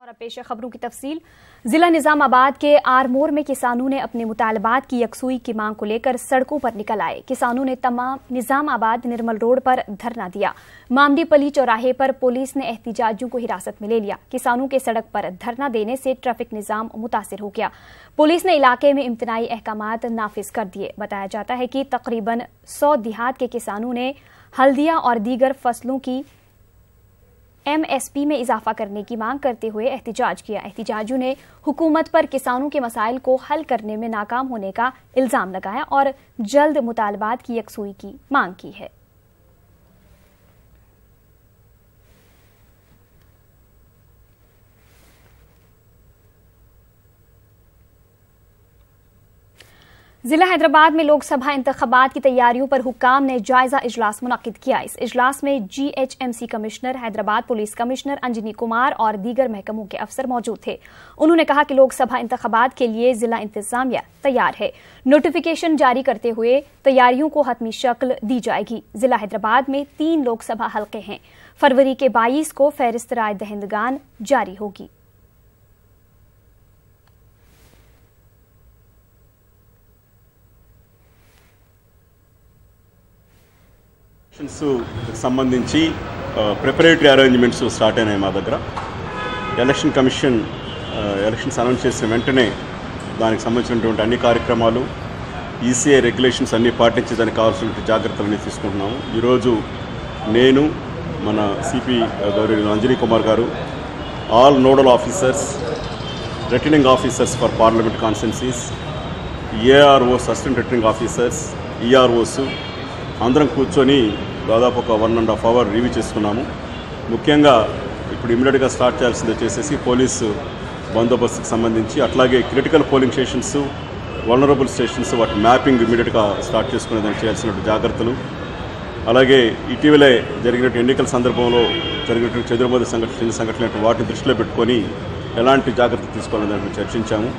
और अब पेश है खबरों की तफसील। जिला निजामाबाद के आरमोर में किसानों ने अपने मुतालबात की यकसुई की मांग को लेकर सड़कों पर निकल आए। किसानों ने तमाम निजामाबाद निर्मल रोड पर धरना दिया। मामदीपली चौराहे पर पुलिस ने एहतिजाजियों को हिरासत में ले लिया। किसानों के सड़क पर धरना देने से ट्रैफिक निजाम मुतासिर हो गया। पुलिस ने इलाके में इम्तनाई अहकामात नाफिज कर दिए। बताया जाता है कि तकरीबन 100 देहात के किसानों ने हल्दिया और दीगर फसलों की MSP में इजाफा करने की मांग करते हुए एहतिजाज किया। एहतिजाजियों ने हुकूमत पर किसानों के मसाइल को हल करने में नाकाम होने का इल्जाम लगाया और जल्द मुतालबात की यकसुई की मांग की है। जिला हैदराबाद में लोकसभा इंतखाबात की तैयारियों पर हुक्काम ने जायजा इजलास मुनक्किद किया। इस इजलास में GHMC commissioner, Hyderabad police commissioner Anjani Kumar और दीगर महकमों के अफसर मौजूद थे। उन्होंने कहा कि लोकसभा इंतखाबात के लिए जिला इंतजामिया तैयार है। नोटिफिकेशन जारी करते हुए तैयारियों को हतमी शक्ल दी जाएगी। जिला हैदराबाद में 3 लोकसभा हल्के हैं। फरवरी के 22 को फहरिस्त राय दहिंदगान जारी होगी। సంబంధించి ప్రిపరేటరీ అరేంజ్మెంట్స్ స్టార్ట్ అయినాయి మా దగ్గర. ఎలక్షన్ కమిషన్ ఎలక్షన్స్ అనౌన్స్ చేసిన వెంటనే దానికి సంబంధించినటువంటి అన్ని కార్యక్రమాలు, ECI రెగ్యులేషన్స్ అన్నీ పాటించి దానికి కావాల్సినటువంటి జాగ్రత్తలన్నీ తీసుకుంటున్నాము. ఈరోజు నేను, మన సిపి గౌరవ అంజనీ కుమార్ గారు, all nodal officers, returning officers for parliament constituencies, AROs assistant returning officers, EROs అందరం కూర్చొని దాదాపు ఒక 1.5 hours రివ్యూ చేసుకున్నాము. ముఖ్యంగా ఇప్పుడు ఇమీడియట్గా స్టార్ట్ చేయాల్సింది వచ్చేసి పోలీసు బందోబస్తుకు సంబంధించి, అట్లాగే critical polling stations, vulnerable stations వాటి మ్యాపింగ్ ఇమీడియట్గా స్టార్ట్ చేసుకునేదానికి చేయాల్సినటువంటి జాగ్రత్తలు, అలాగే ఇటీవలే జరిగినటువంటి ఎన్నికల సందర్భంలో జరిగినటువంటి చెదురుమదురు సంఘటనలు వాటిని దృష్టిలో పెట్టుకొని ఎలాంటి జాగ్రత్తలు తీసుకోవాలని దాన్ని చర్చించాము.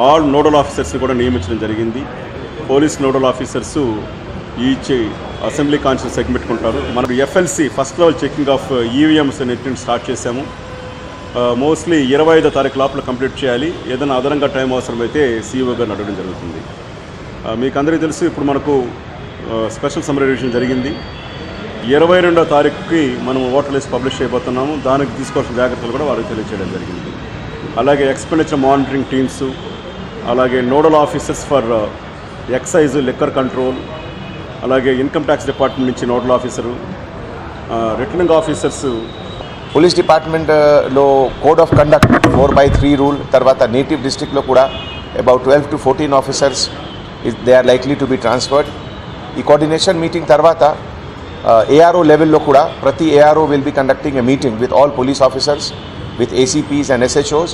ఆల్ నోడల్ ఆఫీసర్స్ని కూడా నియమించడం జరిగింది. Police nodal officers each assembly constituency segment పెట్టుకుంటారు. మనం FLC first level checking of EVMs నెట్ని స్టార్ట్ చేశాము. మోస్ట్లీ 25వ తారీఖు లోపల కంప్లీట్ చేయాలి. ఏదైనా అదనంగా టైం అవసరమైతే CEO గారిని అడగడం జరుగుతుంది. మీకు అందరికీ తెలుసు, ఇప్పుడు మనకు స్పెషల్ సమ్మరీ రివిజన్ జరిగింది. 22వ తారీఖుకి మనం ఓటర్ లిస్ట్ పబ్లిష్ చేయబోతున్నాము. దానికి తీసుకోవాల్సిన జాగ్రత్తలు కూడా వారికి తెలియజేయడం జరిగింది. అలాగే ఎక్స్పెండిచర్ మానిటరింగ్ టీమ్స్, అలాగే nodal officers for excise, liquor control, అలాగే ఇన్కమ్ ట్యాక్స్ డిపార్ట్మెంట్ నుంచి nodal officer, returning officers, police డిపార్ట్మెంట్లో కోడ్ ఆఫ్ కండక్ట్ 4/3 రూల్, తర్వాత నేటివ్ డిస్ట్రిక్ట్లో కూడా about 12 to 14 officers they are likely to be transferred. ఈ కోఆర్డినేషన్ మీటింగ్ తర్వాత ARO లెవెల్లో కూడా ప్రతి ARO will be conducting a meeting with all police officers, with ACPs and SHOs,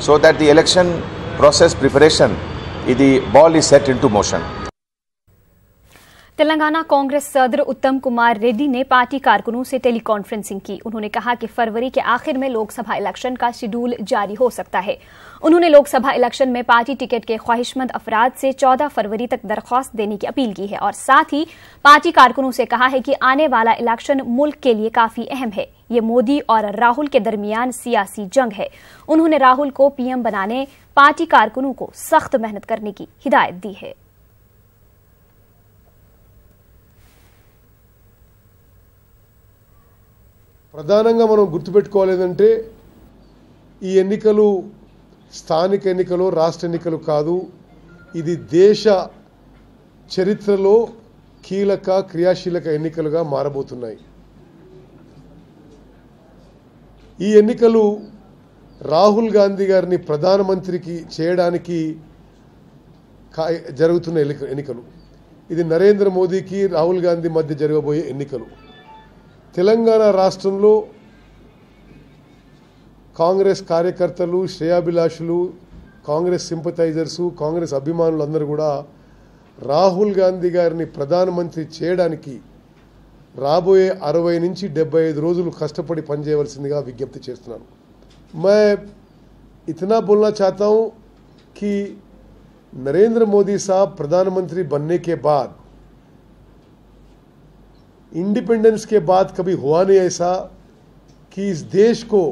so that the election process preparation ఇది ball is set in to motion. Telangana Congress सदर उत्तम कुमार रेड्डी ने party कारकुनों से टेली कॉन्फ्रेंसिंग की। उन्होंने कहा कि फरवरी के आखिर में लोकसभा इलेक्शन का शेड्यूल जारी हो सकता है। उन्होंने लोकसभा इलेक्शन में पार्टी टिकट के ख्वाहिशमंद अफराद से 14 फरवरी तक दरख्वास्त देने की अपील की है और साथ ही पार्टी कारकुनों से कहा है कि आने वाला इलेक्शन मुल्क के लिए काफी अहम है। ये मोदी और राहुल के दरमियान सियासी जंग है। उन्होंने राहुल को PM बनाने पार्टी कारकुनों को सख्त मेहनत करने की हिदायत दी है। ప్రధానంగా మనం గుర్తుపెట్టుకోవాలేదంటే, ఈ ఎన్నికలు స్థానిక ఎన్నికలు, రాష్ట్ర ఎన్నికలు కాదు. ఇది దేశ చరిత్రలో కీలక క్రియాశీలక ఎన్నికలుగా మారబోతున్నాయి. ఈ ఎన్నికలు రాహుల్ గాంధీ గారిని ప్రధానమంత్రికి చేయడానికి జరుగుతున్న ఎన్నికలు. ఇది నరేంద్ర మోదీకి రాహుల్ గాంధీ మధ్య జరగబోయే ఎన్నికలు. తెలంగాణ రాష్ట్రంలో కాంగ్రెస్ కార్యకర్తలు, శ్రేయాభిలాషులు, కాంగ్రెస్ సింపథైజర్సు, కాంగ్రెస్ అభిమానులు అందరూ కూడా రాహుల్ గాంధీ గారిని ప్రధానమంత్రి చేయడానికి రాబోయే 60 నుంచి 75 రోజులు కష్టపడి పనిచేయవలసిందిగా విజ్ఞప్తి చేస్తున్నాను. मैं इतना बोलना चाहता हूं कि नरेंद्र मोदी साहब प्रधानमंत्री बनने के बाद, इंडिपेंडेंस के बाद कभी हुआ नहीं ऐसा कि इस देश को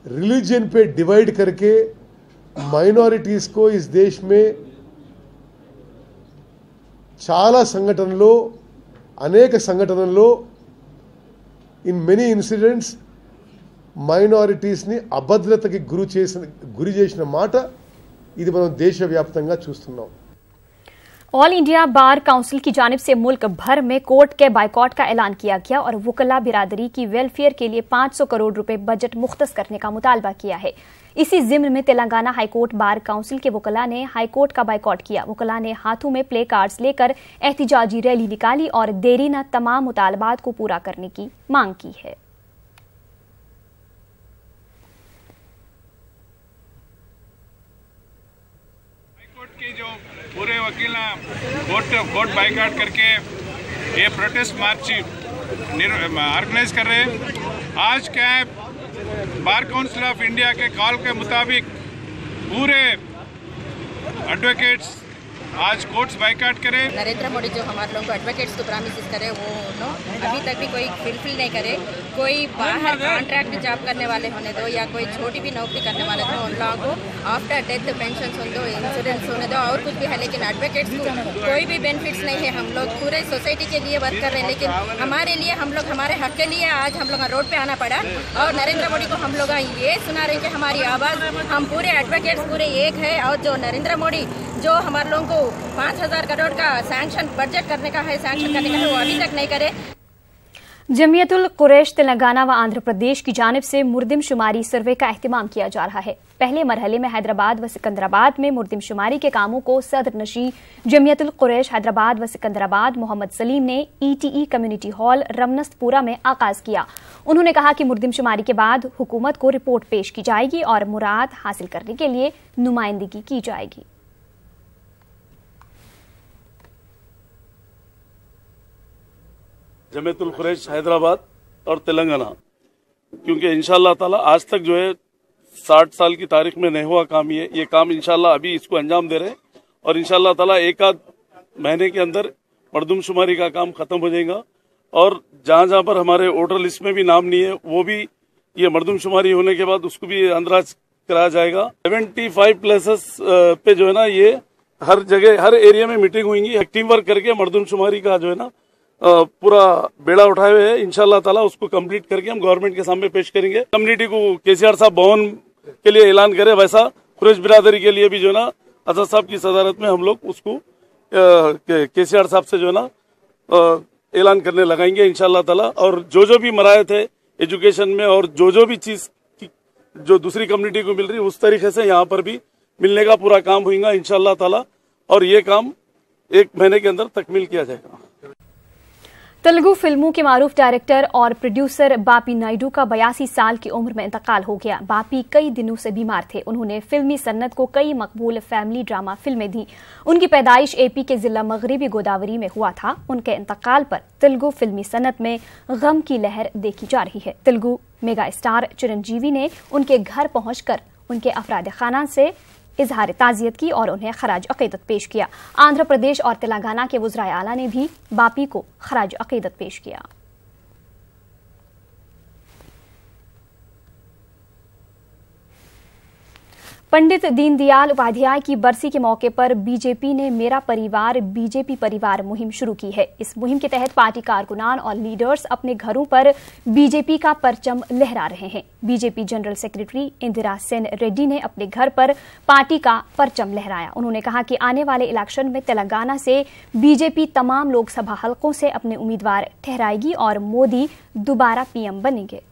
रिलीजन पे डिवाइड करके మైనారిటీస్ को इस देश में చాలా సంఘటనల్లో అనేక సంఘటనల్లో ఇన్ మెనీ ఇన్సిడెంట్స్ మైనారిటీస్ ని అభద్రతకి గురి చేసిన మాట ఇది మనం దేశవ్యాప్తంగా చూస్తున్నాం। ऑल इंडिया बार काउंसिल की जानिब से मुल्क भर में कोर्ट के बायकॉट का ऐलान किया गया और वकला बिरादरी की वेलफेयर के लिए 500 करोड़ रुपए बजट मुख्तस करने का मुतालबा किया है। इसी जिम्न में तेलंगाना हाईकोर्ट बार काउंसिल के वकला ने हाईकोर्ट का बायकॉट किया। वकला ने हाथों में प्ले कार्ड्स लेकर एहतिजाजी रैली निकाली और देरीना तमाम मुतालबात को पूरा करने की मांग की है। जो पूरे वकील कोर्ट बाइकाट करके ये प्रोटेस्ट मार्च ऑर्गेनाइज कर रहे हैं। आज क्या है, बार काउंसिल ऑफ इंडिया के कॉल के मुताबिक पूरे एडवोकेट्स आज कोर्ट्स बाइकाट करें। नरेंद्र मोदी जो हमारे लोगों को एडवोकेट्स को प्रॉमिस करे वो अभी तक भी कोई फुलफिल नहीं करे। कोई बाहर कॉन्ट्रैक्ट जॉब करने वाले होने दो या कोई छोटी भी नौकरी करने वाले दो, उन लोगों को आफ्टर डेथ पेंशन होने दो, इंश्योरेंस होने दो और कुछ भी है, लेकिन एडवोकेट्स को कोई भी बेनिफिट्स नहीं है। हम लोग पूरे सोसाइटी के लिए वर्क कर रहे हैं, लेकिन हमारे लिए हम लोग हमारे हक के लिए आज हम लोग रोड पे आना पड़ा और नरेंद्र मोदी को हम लोग ये सुना रहे हैं कि हमारी आवाज़ हम पूरे एडवोकेट्स पूरे एक है। और जो नरेंद्र मोदी जो हमारे लोगों को 5,000 करोड़ का सैंक्शन बजट करने का है, सैंक्शन करने का है, वो अभी तक नहीं करे। जमियतुल कुरैश तेलंगाना व आंध्र प्रदेश की जानिब से मुर्दिमशुमारी सर्वे का एहतमाम किया जा रहा है। पहले मरहले में हैदराबाद व सिकंदराबाद में मुर्दिमशुमारी के कामों को सदर नशी जमियतुल कुरैश हैदराबाद व सिकंदराबाद मोहम्मद सलीम ने ETE कम्युनिटी हॉल रमनस्तपुरा में आगाज किया। उन्होंने कहा कि मुर्दिमशुमारी के बाद हुकूमत को रिपोर्ट पेश की जाएगी और मुराद हासिल करने के लिए नुमाइंदगी की जाएगी। जमियतुल कुरैश हैदराबाद और तेलंगाना, क्योंकि इंशाअल्लाह ताला आज तक जो है 60 साल की तारीख में नहीं हुआ काम ये काम इंशाअल्लाह अभी इसको अंजाम दे रहे हैं और इंशाअल्लाह ताला एक आध महीने के अंदर मर्दमशुमारी का काम खत्म हो जाएगा। और जहां जहां पर हमारे वोटर लिस्ट में भी नाम नहीं है वो भी ये मर्दमशुमारी होने के बाद उसको भी अंदराज कराया जाएगा। 75 प्लेसेस पे जो है ना ये हर जगह हर एरिया में मीटिंग हुई, टीम वर्क करके मर्दमशुमारी का जो है ना पूरा बेड़ा उठाए हुए है। इंशाल्लाह ताला उसको कंप्लीट करके हम गवर्नमेंट के सामने पेश करेंगे। कम्युनिटी को केसीआर साहब भवन के लिए ऐलान करे, वैसा कुरैश बिरादरी के लिए भी जो है ना असद साहब की सदारत में हम लोग उसको केसीआर साहब से जो है ना ऐलान करने लगाएंगे इंशाल्लाह ताला। और जो भी मराहत है एजुकेशन में और जो भी चीज जो दूसरी कम्युनिटी को मिल रही है उस तरीके से यहाँ पर भी मिलने का पूरा काम होगा इंशाल्लाह ताला और ये काम 1 महीने के अंदर तकमील किया जाएगा। तेलुगु फिल्मों के मारूफ डायरेक्टर और प्रोड्यूसर बापी नायडू का 82 साल की उम्र में इंतकाल हो गया। बापी कई दिनों से बीमार थे। उन्होंने फिल्मी सन्नत को कई मकबूल फैमिली ड्रामा फिल्में दी। उनकी पैदाइश AP के जिला मगरबी गोदावरी में हुआ था। उनके इंतकाल पर तेलुगु फिल्मी सन्नत में गम की लहर देखी जा रही है। तेलुगु मेगा स्टार चिरंजीवी ने उनके घर पहुंचकर उनके अफराद खाना से इजहार ताजियत की और उन्हें खराज अकीदत पेश किया। आंध्र प्रदेश और तेलंगाना के वज़राए आला ने भी बापी को खराज अकीदत पेश किया। पंडित दीनदयाल उपाध्याय की बरसी के मौके पर बीजेपी ने मेरा परिवार बीजेपी परिवार मुहिम शुरू की है। इस मुहिम के तहत पार्टी कारकुनान और लीडर्स अपने घरों पर बीजेपी का परचम लहरा रहे हैं। BJP general secretary Indira Sen Reddy ने अपने घर पर पार्टी का परचम लहराया। उन्होंने कहा कि आने वाले इलेक्शन में तेलंगाना से बीजेपी तमाम लोकसभा हलकों से अपने उम्मीदवार ठहराएगी और मोदी दोबारा PM बनेंगे।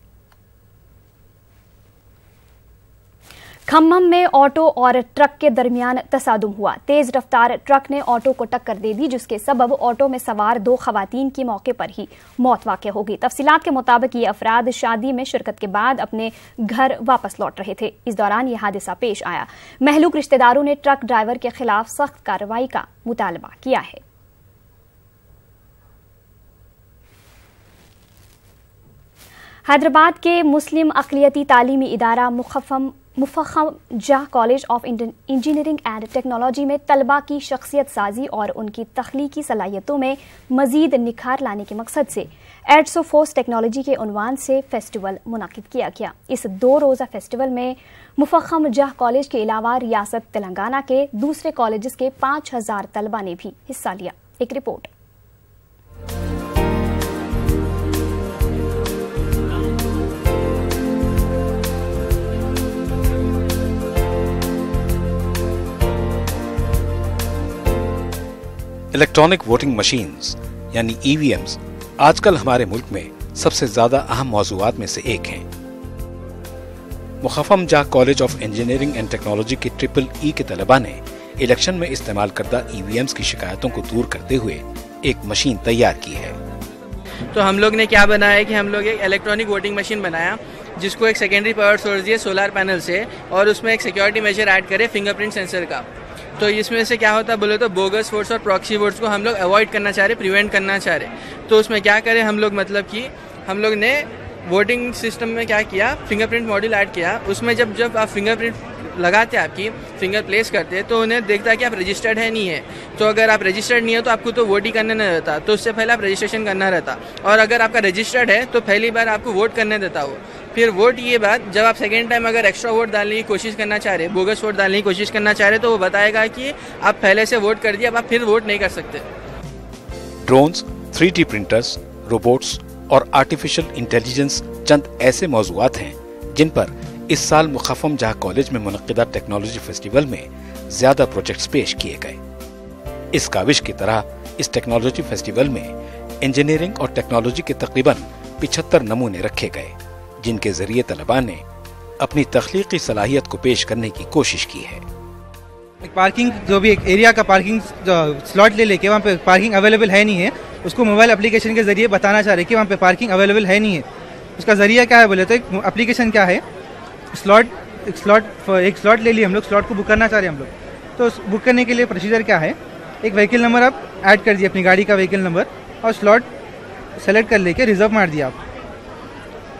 खम्मम में ऑटो और ट्रक के दरमियान तसादुम हुआ। तेज रफ्तार ट्रक ने ऑटो को टक्कर दे दी, जिसके सबब ऑटो में सवार 2 खवातीन की मौके पर ही मौत वाक़ हो गई। तफसीलात के मुताबिक ये अफराद शादी में शिरकत के बाद अपने घर वापस लौट रहे थे। इस दौरान यह हादसा पेश आया। महलूक रिश्तेदारों ने ट्रक ड्राइवर के खिलाफ सख्त कार्रवाई का मुतालबा किया है। हैदराबाद के मुस्लिम अक़लियती तालीमी इदारा Muffakham Jah college of engineering and technology में तलबा की शख्सियत साजी और उनकी तख्लीकी सलाहियतों में मजीद निखार लाने के मकसद से एड्स ऑफ फोर्स टेक्नोलॉजी के उन्वान से फेस्टिवल मुनाकिद किया गया। इस 2 रोज़ा फेस्टिवल में मुफख्खम जाह कॉलेज के अलावा रियासत तेलंगाना के दूसरे कॉलेजेस के 5000 तलबा ने भी हिस्सा लिया। एक रिपोर्ट। इलेक्ट्रॉनिक वोटिंग मशीन्स यानी ईवीएम्स आजकल हमारे मुल्क में सबसे ज्यादा अहम मौज़ूआत में से एक हैं। Muffakham Jah college of engineering and technology के EEE के तलबा ने इलेक्शन में इस्तेमाल करदा ईवीएम्स की शिकायतों को दूर करते हुए एक मशीन तैयार की है। तो हम लोग ने क्या बनाया है कि हम लोग एक इलेक्ट्रॉनिक वोटिंग मशीन बनाया जिसको एक सेकेंडरी पावर सोर्स दिए सोलर पैनल से और उसमें एक सिक्योरिटी मेजर ऐड करे फिंगरप्रिंट सेंसर का। तो इसमें से क्या होता है बोले तो बोगस वोट्स और प्रॉक्सी वोट्स को हम लोग अवॉइड करना चाह रहे, प्रिवेंट करना चाह रहे। तो उसमें क्या करें हम लोग, मतलब कि हम लोग ने वोटिंग सिस्टम में क्या किया, फिंगरप्रिंट मॉड्यूल ऐड किया। उसमें जब आप फिंगरप्रिंट लगाते हैं, आपकी फिंगर प्लेस करते हैं, तो उन्हें देखता है कि आप रजिस्टर्ड है नहीं है। तो अगर आप रजिस्टर्ड नहीं है तो आपको तो वोट ही करने नहीं रहता, तो उससे पहले आप रजिस्ट्रेशन करना रहता। और अगर आपका रजिस्टर्ड है तो पहली बार आपको वोट करने देता हो। फिर वोट ये बात जब आप सेकेंड टाइम अगर एक्स्ट्रा वोट डालने की कोशिश करना चाह रहे, बोगस वोट डालने की कोशिश करना चाह रहे, तो वो बताएगा कि आप पहले से वोट कर दिया, अब आप फिर वोट नहीं कर सकते। ड्रोन्स, 3D प्रिंटर्स, रोबोट्स और आर्टिफिशियल इंटेलिजेंस चंद ऐसे मौज़ूआत हैं जिन पर इस साल मुखफम जाह कॉलेज में मुनक्किदा टेक्नोलॉजी फेस्टिवल में ज्यादा प्रोजेक्ट्स पेश किए गए। इस काविश की तरह इस टेक्नोलॉजी फेस्टिवल में इंजीनियरिंग और टेक्नोलॉजी के तकरीबन 75 नमूने रखे गए जिनके जरिए तलबा ने अपनी तख्लीकी सलाहियत को पेश करने की कोशिश की है। पार्किंग जो भी एक एरिया का पार्किंग स्लॉट ले लेके वहाँ पे पार्किंग अवेलेबल है नहीं है, उसको मोबाइल एप्लीकेशन के जरिए बताना चाह रहे कि वहाँ पे पार्किंग अवेलेबल है नहीं है। उसका जरिया क्या है बोले तो एक एप्लीकेशन क्या है, एक स्लॉट ले लिए हम लोग, स्लॉट को बुक करना चाह रहे हैं हम लोग। तो बुक करने के लिए प्रोसीजर क्या है, एक व्हीकल नंबर आप ऐड कर दिए, अपनी गाड़ी का व्हीकल नंबर, और स्लॉट सेलेक्ट कर लेके रिजर्व मार दिया आप।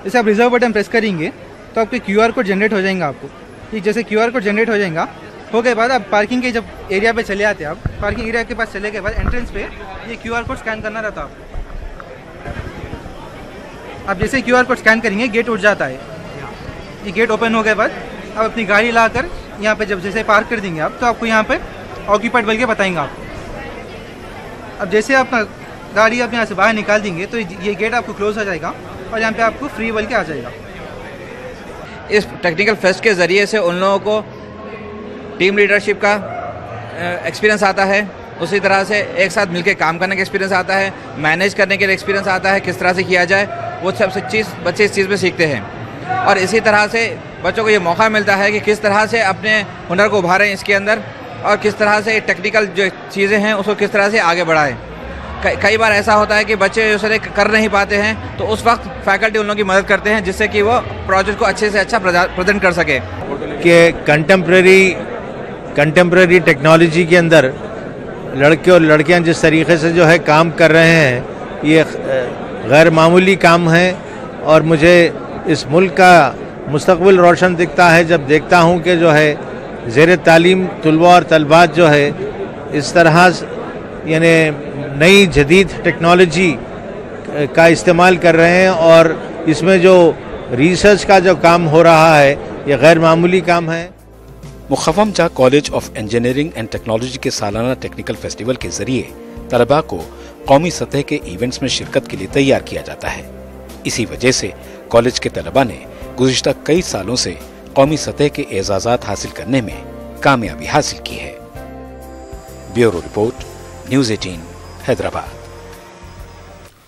जैसे आप रिजर्व बटन प्रेस करेंगे तो आपके QR कोड जनरेट हो जाएगा आपको। कि जैसे QR कोड जनरेट हो जाएगा, हो गए बाद आप पार्किंग के जब एरिया पे चले आते हैं, आप पार्किंग एरिया के पास चले गए बाद एंट्रेंस पे ये QR कोड स्कैन करना रहता है आपको। आप जैसे QR कोड स्कैन करेंगे गेट उठ जाता है। ये गेट ओपन हो गए बाद आप अपनी गाड़ी लाकर यहाँ पे जब जैसे पार्क कर देंगे आप, तो आपको यहाँ पे ऑक्यूपाइड बोल के बताएंगे आपको। अब जैसे आप गाड़ी आप यहाँ से बाहर निकाल देंगे तो ये गेट आपको क्लोज हो जाएगा और यहाँ पे आपको फ्री बोल के आ जाएगा। इस टेक्निकल फेस्ट के ज़रिए से उन लोगों को टीम लीडरशिप का एक्सपीरियंस आता है, उसी तरह से एक साथ मिलकर काम करने का एक्सपीरियंस आता है, मैनेज करने के लिए एक्सपीरियंस आता है, किस तरह से किया जाए, वो सब चीज़ बच्चे इस चीज़ में सीखते हैं। और इसी तरह से बच्चों को ये मौका मिलता है कि किस तरह से अपने हुनर को उभारें इसके अंदर, और किस तरह से टेक्निकल जो चीज़ें हैं उसको किस तरह से आगे बढ़ाएं। कई बार ऐसा होता है कि बच्चे जो कर नहीं पाते हैं, तो उस वक्त फैकल्टी उन लोगों की मदद करते हैं जिससे कि वो प्रोजेक्ट को अच्छे से अच्छा प्रेजेंट कर सके। कि कंटेम्प्रेरी टेक्नोलॉजी के अंदर लड़के और लड़कियां जिस तरीके से जो है काम कर रहे हैं, ये गैर मामूली काम है। और मुझे इस मुल्क का मुस्तकबिल रोशन दिखता है जब देखता हूँ कि जो है ज़ेर तालीम तलबा और तलबात जो है इस तरह यानी नई जदीद टेक्नोलॉजी का इस्तेमाल कर रहे हैं, और इसमें जो रिसर्च का जो काम हो रहा है ये गैर मामूली काम है। Muffakham Jah college of engineering and technology के सालाना टेक्निकल फेस्टिवल के जरिए तलबा को कौमी सतह के इवेंट्स में शिरकत के लिए तैयार किया जाता है। इसी वजह से कॉलेज के तलबा ने गुज़िश्ता कई सालों से कौमी सतह के एजाज़ात हासिल करने में कामयाबी हासिल की है। Bureau report, news 18 Hyderabad.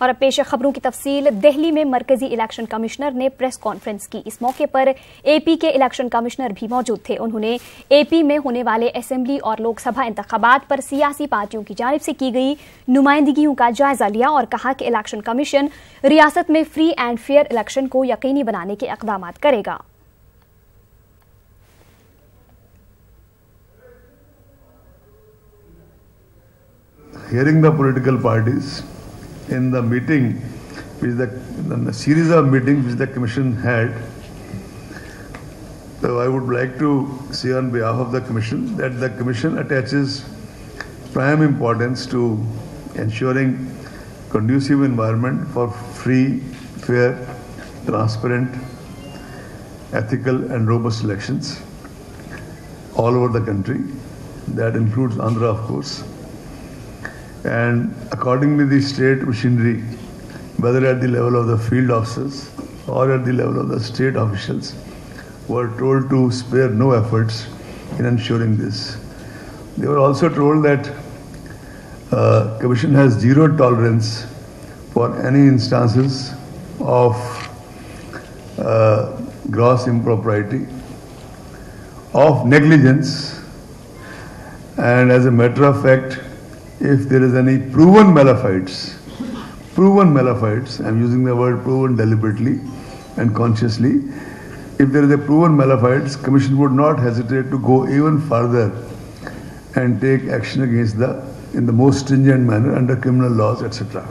और अब पेश खबरों की तफसील। दिल्ली में मरकजी इलेक्शन कमिश्नर ने प्रेस कॉन्फ्रेंस की। इस मौके पर AP के इलेक्शन कमिश्नर भी मौजूद थे। उन्होंने AP में होने वाले असेंबली और लोकसभा इंतखाबात पर सियासी पार्टियों की जानिब से की गई नुमाइंदगियों का जायजा लिया और कहा कि इलेक्शन कमीशन रियासत में फ्री एंड फेयर इलेक्शन को यकीनी बनाने के इक़दाम करेगा। Hearing the political parties in the meeting, which the series of meetings which the commission had, So I would like to say on behalf of the Commission that the Commission attaches prime importance to ensuring conducive environment for free, fair, transparent, ethical and robust elections all over the country. That includes Andhra, of course. And accordingly, the state machinery, whether at the level of the field officers or at the level of the state officials, were told to spare no efforts in ensuring this. They were also told that Commission has zero tolerance for any instances of gross impropriety, of negligence, and as a matter of fact, if there is any proven malafides, I'm using the word proven deliberately and consciously, if there is a proven malafides, Commission would not hesitate to go even further and take action against in the most stringent manner under criminal laws, etc.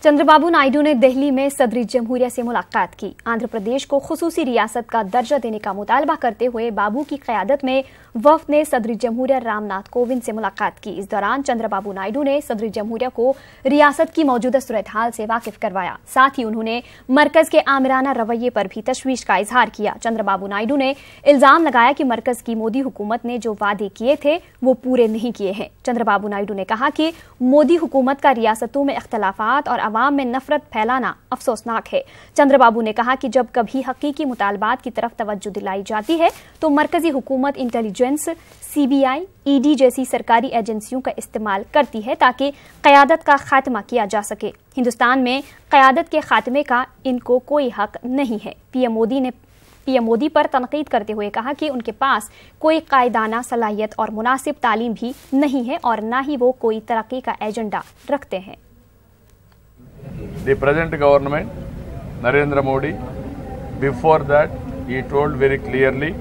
Chandrababu Naidu ने दिल्ली में सदर जमहूरिया से मुलाकात की। आंध्र प्रदेश को खुसूसी रियासत का दर्जा देने का मुतालबा करते हुए बाबू की क़यादत में वफ़द ने सदर जमहूरिया रामनाथ कोविंद से मुलाकात की। इस दौरान चंद्रबाबू नायडू ने सदर जमहूरिया को रियासत की मौजूदा सूरत हाल से वाकिफ करवाया। साथ ही उन्होंने मरकज के आमिराना रवैये पर भी तशवीश का इजहार किया। चंद्रबाबू नायडू ने इल्जाम लगाया कि मरकज की मोदी हुकूमत ने जो वादे किए थे वो पूरे नहीं किए हैं। चंद्रबाबू नायडू ने कहा कि मोदी हुकूमत का रियासतों में इख्तलाफात और अवाम में नफरत फैलाना अफसोसनाक है। चंद्रबाबू ने कहा कि जब कभी हकीकी मुतालबात की तरफ तवज्जो दिलाई जाती है तो मरकजी हुकूमत इंटेलिजेंस, सीबीआई, ईडी जैसी सरकारी एजेंसियों का इस्तेमाल करती है ताकि क़यादत का खात्मा किया जा सके। हिंदुस्तान में क़यादत के खात्मे का इनको कोई हक नहीं है। पीएम मोदी पर तनकीद करते हुए कहा कि उनके पास कोई कायदाना सलाहियत और मुनासिब तालीम भी नहीं है और न ही वो कोई तरक्की का एजेंडा रखते हैं। The present government, Narendra Modi, before that he told very clearly,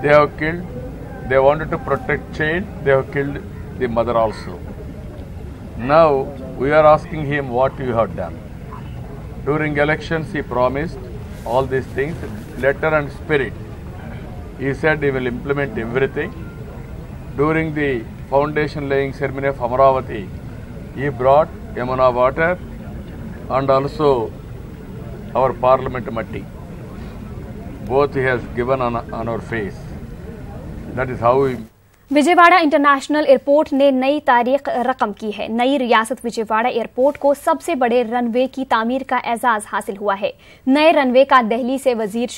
they wanted to protect child, they have killed the mother also. Now we are asking him what you have done. During elections he promised all these things, letter and spirit. He said he will implement everything. During the foundation laying ceremony of Amaravati, he brought Yamuna water and also our parliament matti. Both he has given on our face. That is how we... Vijayawada international airport ने नई तारीख रकम की है। नई रियासत Vijayawada airport को सबसे बड़े रनवे की तामीर का एजाज हासिल हुआ है। नए रनवे का दिल्ली से वजीर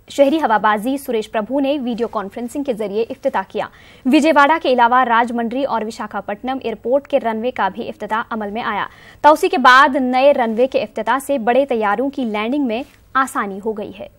शहरी हवाबाजी सुरेश प्रभु ने वीडियो कॉन्फ्रेंसिंग के जरिए इफ्तिताह किया। विजयवाड़ा के अलावा राजमंड्री और विशाखापट्टनम एयरपोर्ट के रनवे का भी इफ्तिताह अमल में आया। तौसी के बाद नए रनवे के इफ्तिताह से बड़े तैयारों की लैंडिंग में आसानी हो गई है।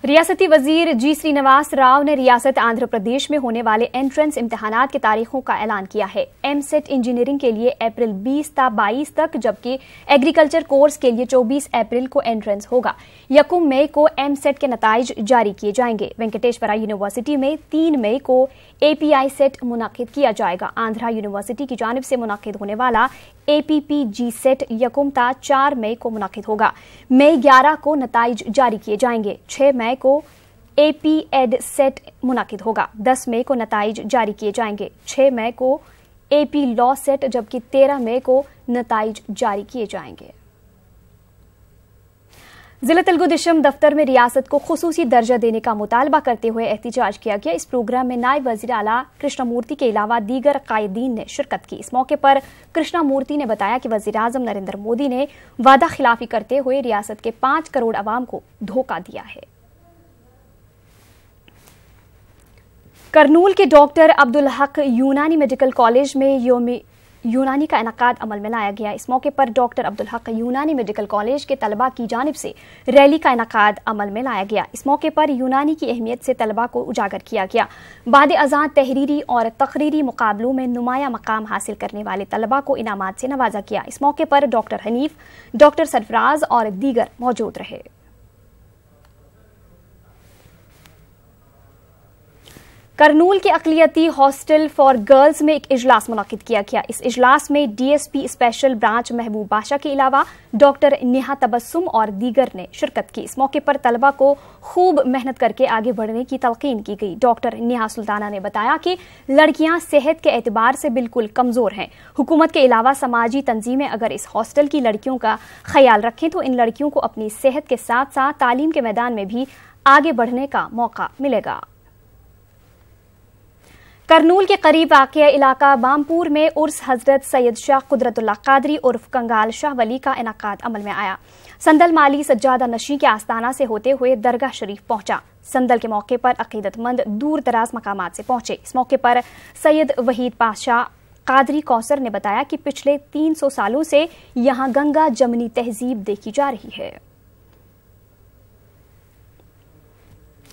रियासती वजीर जी श्रीनिवास राव ने रियासत आंध्र प्रदेश में होने वाले एंट्रेंस इम्तिहानात की तारीखों का ऐलान किया है। एमसेट इंजीनियरिंग के लिए अप्रैल 20 ता 22 तक, जबकि एग्रीकल्चर कोर्स के लिए 24 अप्रैल को एंट्रेंस होगा। 1 मई को एमसेट के नताइज जारी किए जाएंगे। वेंकटेश्वरा यूनिवर्सिटी में 3 मई को एपीआई सेट मुनाकिद किया जाएगा। आंध्रा यूनिवर्सिटी की जानिब से मुनाकिद होने वाला एपीपीजी सेट 1 ता 4 मई को मुनाकिद होगा। मई 11 को नताइज जारी किए जाएंगे। 6 मई को एपी एड सेट मुनाकिद होगा। 10 मई को नताइज जारी किए जाएंगे। 6 मई को एपी लॉ सेट, जबकि 13 मई को नताइज जारी किए जाएंगे। जिला तेलुगु देशम दफ्तर में रियासत को खुसूसी दर्जा देने का मुतालबा करते हुए एहतजाज किया गया। इस प्रोग्राम में नायब वजीर आला कृष्णमूर्ति के अलावा दीगर कायदीन ने शिरकत की। इस मौके पर कृष्णमूर्ति ने बताया कि वजीर आजम नरेंद्र मोदी ने वादा खिलाफी करते हुए रियासत के 5 करोड़ अवाम को धोखा दिया है। करनूल के डॉक्टर अब्दुल हक यूनानी मेडिकल कॉलेज में यूनानी का इनकाद अमल में लाया गया। इस मौके पर डॉक्टर अब्दुल हक यूनानी मेडिकल कॉलेज के तलबा की जानिब से रैली का इनकाद अमल में लाया गया। इस मौके पर यूनानी की अहमियत से तलबा को उजागर किया गया। बाद अज़ां तहरीरी और तकरीरी मुकाबलों में नुमाया मकाम हासिल करने वाले तलबा को इनामात से नवाजा गया। इस मौके पर डॉक्टर हनीफ, डॉक्टर सरफराज और दीगर मौजूद रहे। करनूल के अक़लियती हॉस्टल फॉर गर्ल्स में एक इजलास मुनक़िद किया गया। इस इजलास में डीएसपी स्पेशल ब्रांच महबूब बादशाह के अलावा डॉक्टर नेहा तबस्सुम और दीगर ने शिरकत की। इस मौके पर तलबा को खूब मेहनत करके आगे बढ़ने की तलकीन की गई। डॉक्टर नेहा सुल्ताना ने बताया कि लड़कियां सेहत के एतबार से बिल्कुल कमजोर हैं। हुकूमत के अलावा समाजी तंजीमें अगर इस हॉस्टल की लड़कियों का ख्याल रखें तो इन लड़कियों को अपनी सेहत के साथ साथ तालीम के मैदान में भी आगे बढ़ने का मौका मिलेगा। करनूल के करीब वाक़िया इलाका बामपुर में उर्स हजरत सैयद शाह कुदरतुल्लाह कादरी उर्फ कंगाल शाह वली का इनकाद अमल में आया। संदल माली सज्जादा नशी के आस्ताना से होते हुए दरगाह शरीफ पहुंचा। संदल के मौके पर अकीदतमंद दूर दराज मकामात से पहुंचे। इस मौके पर सैयद वहीद पाशाह कादरी कौसर ने बताया कि पिछले 300 सालों से यहां गंगा जमनी तहजीब देखी जा रही है।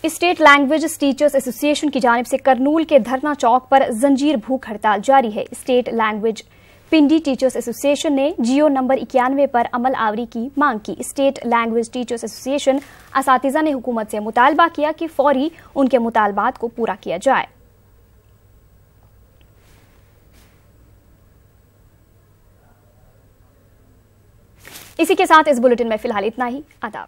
स्टेट लैंग्वेज टीचर्स एसोसिएशन की जानिब से करनूल के धरना चौक पर जंजीर भूख हड़ताल जारी है। स्टेट लैंग्वेज पिंडी टीचर्स एसोसिएशन ने जियो नंबर 91 पर अमल आवरी की मांग की। स्टेट लैंग्वेज टीचर्स एसोसिएशन असातिज़ा ने हुकूमत से मुतालबा किया कि फौरी उनके मुतालबात को पूरा किया जाए। इसी के साथ इस बुलेटिन में फिलहाल इतना ही। आदाब।